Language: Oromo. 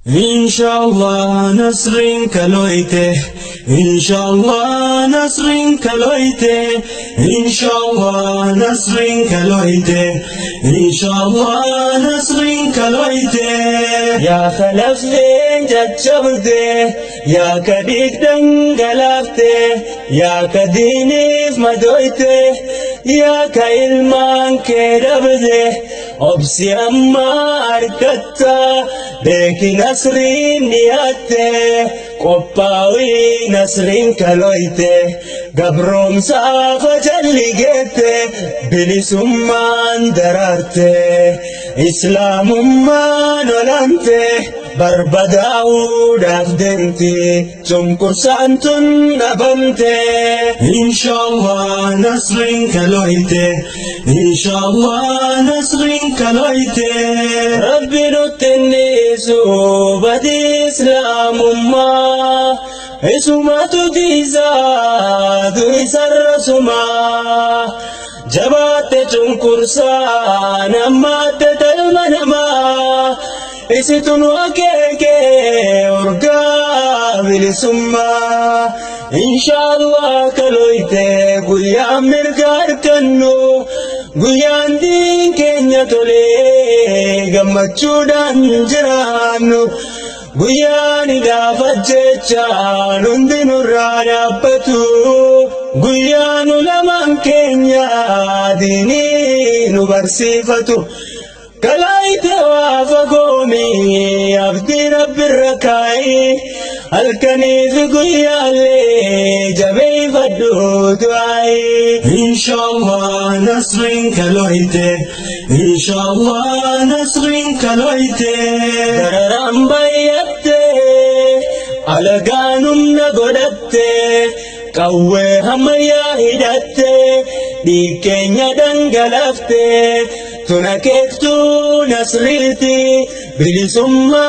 Inshallah nasrin kaloite, Inshallah nasrin kaloite, Inshallah nasrin kaloite, Inshallah nasrin kaloite. Ya khalafte jajjabde, ya kadik dangalafte, ya kadinif madoite, ya ka ilman kedabde, obsi amma arkatta, beki nasrin niyatte, qophawi nasrin kaloite, gabrom saafa jalligete, bilisumman dararte, islamumman olante, barbadaa'uudhaaf deemti, cunqursaan tun dhabamte. Inshallah nasrin kaloite, Inshallah nasrin kaloite. Rabbi nutti nisu badi islaamummaa, isumatu diisaa duri sarrasumaa. Jabaate cunqursaan ammaate talma namaa, isitun akeeke urgaa bilisummaa. Inshallah kaloite guyyaan mirga harkannu, guyyaan diin keenya tolee gammachuudhaan jiraannu, guyyaan gaafa jechaan hundi nurraa dhaabbatu, guyyaan ulamaan keenya diinii nu barsiifatu. Kalaite waa fagoomi abdii rabbirra kaa'i, halkaniif guyyaalee jabeeffadhu du'aa'i. Inshallah nasrin kaloite, Inshallah nasrin kaloite. Dararaan bayyatte, alagaan humna godhatte, qawwee hammayyaa hidhatte, dhiigkeenya dhangalafte, tuna keektuu nasriiti bilisummaa.